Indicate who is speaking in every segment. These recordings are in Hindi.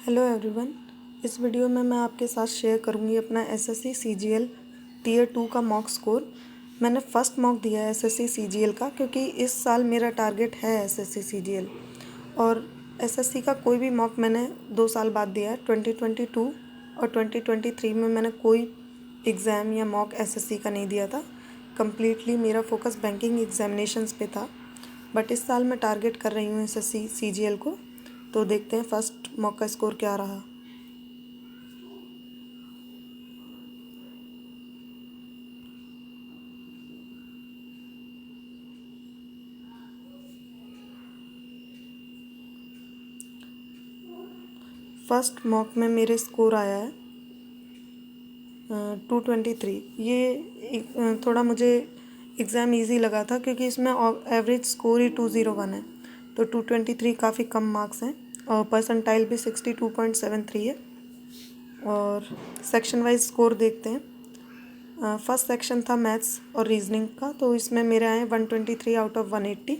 Speaker 1: Hello everyone. इस वीडियो में मैं आपके साथ शेयर करूंगी अपना एसएससी सीजीएल टीयर 2 का मॉक स्कोर। मैंने फ़र्स्ट मॉक दिया है एसएससी सीजीएल का, क्योंकि इस साल मेरा टारगेट है एसएससी सीजीएल। और एसएससी का कोई भी मॉक मैंने 2 साल बाद दिया है। 2022 और 2023 में मैंने कोई एग्ज़ाम या मॉक एसएससी का नहीं दिया था। कम्प्लीटली मेरा फोकस बैंकिंग एग्जामिनेशंस पे था। बट इस साल मैं टारगेट कर रही हूँ एसएससी सीजीएल को। तो देखते हैं फर्स्ट मॉक का स्कोर क्या रहा। फर्स्ट मॉक में मेरे स्कोर आया है 223। ये थोड़ा मुझे एग्ज़ाम इजी लगा था, क्योंकि इसमें एवरेज स्कोर ही 201 है। तो 223 काफ़ी कम मार्क्स हैं और परसेंटाइल भी 62.73 है। और सेक्शन वाइज स्कोर देखते हैं। फर्स्ट सेक्शन था मैथ्स और रीजनिंग का, तो इसमें मेरे आए 123 आउट ऑफ 180।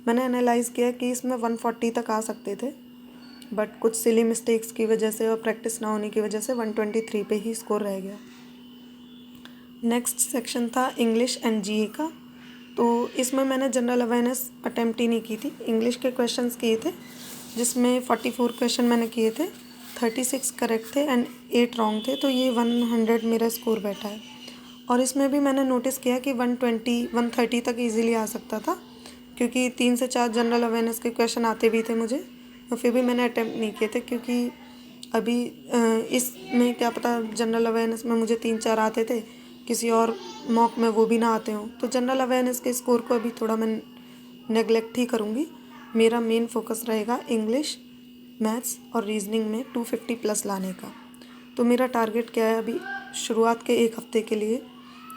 Speaker 1: मैंने एनालाइज़ किया कि इसमें 140 तक आ सकते थे, बट कुछ सिली मिस्टेक्स की वजह से और प्रैक्टिस ना होने की वजह से 123 पे ही स्कोर रह गया। नेक्स्ट सेक्शन था इंग्लिश एंड जीए का। तो इसमें मैंने जनरल अवेयरनेस अटेम्प्ट ही नहीं की थी। इंग्लिश के क्वेश्चंस किए थे, जिसमें 44 क्वेश्चन मैंने किए थे, 36 करेक्ट थे एंड 8 रॉन्ग थे। तो ये 100 मेरा स्कोर बैठा है। और इसमें भी मैंने नोटिस किया कि 120 130 तक इजीली आ सकता था, क्योंकि 3 से 4 जनरल अवेयरनेस के क्वेश्चन आते भी थे मुझे, और फिर भी मैंने अटेम्प्ट नहीं किए थे, क्योंकि अभी इसमें क्या पता जनरल अवेयरनेस में मुझे 3-4 आते थे, किसी और मॉक में वो भी ना आते हों। तो जनरल अवेयरनेस के स्कोर को अभी थोड़ा मैं नेगलेक्ट ही करूँगी। मेरा मेन फोकस रहेगा इंग्लिश, मैथ्स और रीजनिंग में 250 प्लस लाने का। तो मेरा टारगेट क्या है अभी शुरुआत के 1 हफ्ते के लिए,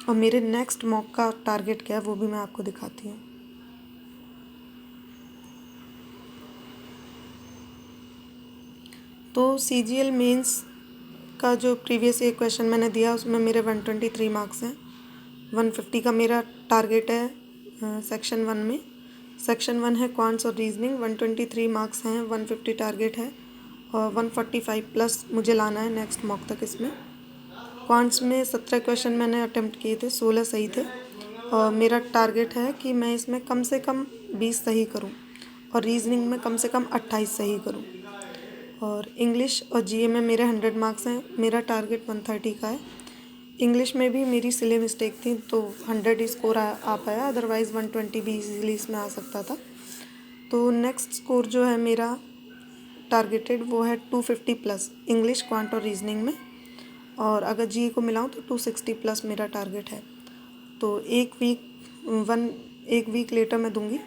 Speaker 1: और मेरे नेक्स्ट मॉक का टारगेट क्या है वो भी मैं आपको दिखाती हूँ। तो सीजीएल मेंस का जो प्रीवियस ईयर क्वेश्चन मैंने दिया, उसमें मेरे 123 मार्क्स हैं। 150 का मेरा टारगेट है सेक्शन 1 में। सेक्शन 1 है क्वांट्स और रीजनिंग। 123 मार्क्स हैं, 150 टारगेट है, और 145 प्लस मुझे लाना है नेक्स्ट मॉक तक। इसमें क्वांट्स में 17 क्वेश्चन मैंने अटेम्प्ट किए थे, 16 सही थे, और मेरा टारगेट है कि मैं इसमें कम से कम 20 सही करूं, और रीजनिंग में कम से कम 28 सही करूं। और इंग्लिश और जीए में मेरे 100 मार्क्स हैं, मेरा टारगेट 130 का है। इंग्लिश में भी मेरी सिली मिस्टेक थी, तो 100 ही स्कोर आ पाया, अदरवाइज़ 120 भी इजीली इसमें आ सकता था। तो नेक्स्ट स्कोर जो है मेरा टारगेटेड वो है 250 प्लस इंग्लिश, क्वांट और रीजनिंग में, और अगर जीए को मिलाऊं तो 260 प्लस मेरा टारगेट है। तो एक वीक लेटर मैं दूंगी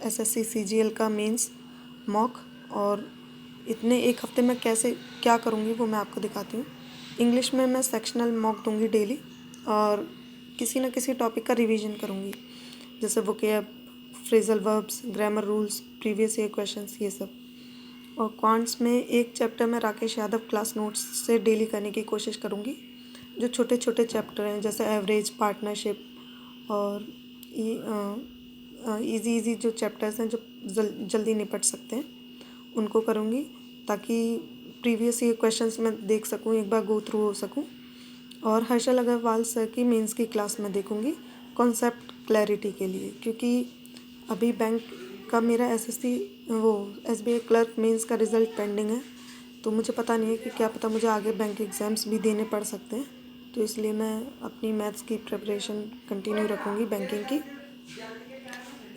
Speaker 1: एसएससी सीजीएल का मेंस मॉक, और इतने 1 हफ्ते में कैसे क्या करूँगी वो मैं आपको दिखाती हूँ। इंग्लिश में मैं सेक्शनल मॉक दूंगी डेली, और किसी न किसी टॉपिक का रिवीजन करूँगी, जैसे vocab, phrasal verbs, grammar rules, previous year questions, ये सब। और क्वांट्स में एक चैप्टर में राकेश यादव क्लास नोट्स से डेली करने की कोशिश करूँगी। जो छोटे छोटे चैप्टर हैं, जैसे एवरेज, पार्टनरशिप और इजी जो चैप्टर्स हैं जो जल्दी निपट सकते हैं, उनको करूँगी, ताकि प्रीवियस ईयर क्वेश्चंस में देख सकूँ, एक बार गो थ्रू हो सकूँ। और हर्षल अग्रवाल सर की मेंस की क्लास में देखूँगी कॉन्सेप्ट क्लैरिटी के लिए, क्योंकि अभी बैंक का मेरा एसबीआई क्लर्क मेंस का रिज़ल्ट पेंडिंग है। तो मुझे पता नहीं है कि क्या पता मुझे आगे बैंक एग्ज़ाम्स भी देने पड़ सकते हैं। तो इसलिए मैं अपनी मैथ्स की प्रिपरेशन कंटिन्यू रखूँगी बैंकिंग की।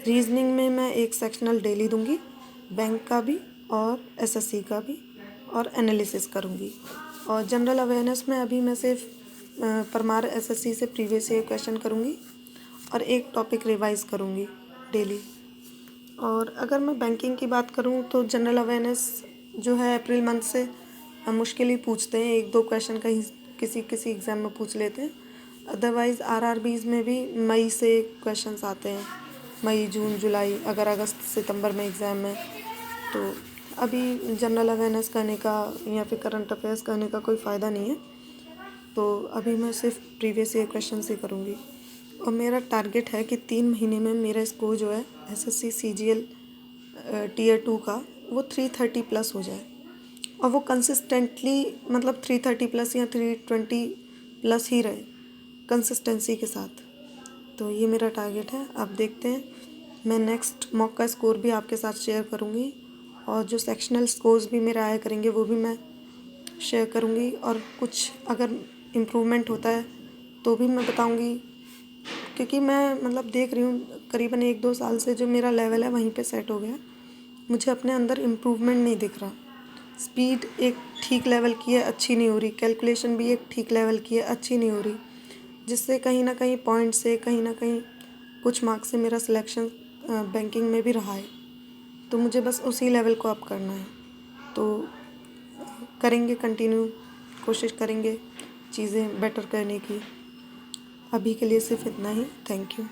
Speaker 1: रीजनिंग में मैं एक सेक्शनल डेली दूंगी, बैंक का भी और एसएससी का भी, और एनालिसिस करूंगी। और जनरल अवेयरनेस में अभी मैं सिर्फ परमार एसएससी से प्रीवियस ईयर क्वेश्चन करूंगी, और एक टॉपिक रिवाइज करूंगी डेली। और अगर मैं बैंकिंग की बात करूं तो जनरल अवेयरनेस जो है अप्रैल मंथ से मुश्किल ही पूछते हैं, 1-2 क्वेश्चन कहीं किसी एग्ज़ाम में पूछ लेते हैं। अदरवाइज़ आरआरबीज़ में भी मई से क्वेश्चंस आते हैं, मई, जून, जुलाई, अगर अगस्त सितंबर में एग्ज़ाम है। तो अभी जनरल अवेयरनेस करने का या फिर करंट अफेयर्स करने का कोई फ़ायदा नहीं है। तो अभी मैं सिर्फ प्रीवियस ईयर क्वेश्चन ही करूँगी, और मेरा टारगेट है कि 3 महीने में मेरा स्कोर जो है एसएससी सीजीएल टीयर 2 का वो 330 प्लस हो जाए। और वो कंसिस्टेंटली मतलब 330 प्लस या 320 प्लस ही रहे कंसिस्टेंसी के साथ। तो ये मेरा टारगेट है। अब देखते हैं, मैं नेक्स्ट मॉक का स्कोर भी आपके साथ शेयर करूँगी और जो सेक्शनल स्कोर्स भी मेरे आया करेंगे वो भी मैं शेयर करूँगी, और कुछ अगर इम्प्रूवमेंट होता है तो भी मैं बताऊँगी, क्योंकि मैं मतलब देख रही हूँ करीबन 1-2 साल से जो मेरा लेवल है वहीं पे सेट हो गया। मुझे अपने अंदर इम्प्रूवमेंट नहीं दिख रहा। स्पीड एक ठीक लेवल की है, अच्छी नहीं हो रही। कैलकुलेशन भी एक ठीक लेवल की है, अच्छी नहीं हो रही, जिससे कहीं ना कहीं पॉइंट से कहीं ना कहीं कुछ मार्क्स से मेरा सिलेक्शन बैंकिंग में भी रहा है। तो मुझे बस उसी लेवल को अप करना है। तो करेंगे कंटिन्यू, कोशिश करेंगे चीज़ें बेटर करने की। अभी के लिए सिर्फ इतना ही। Thank you.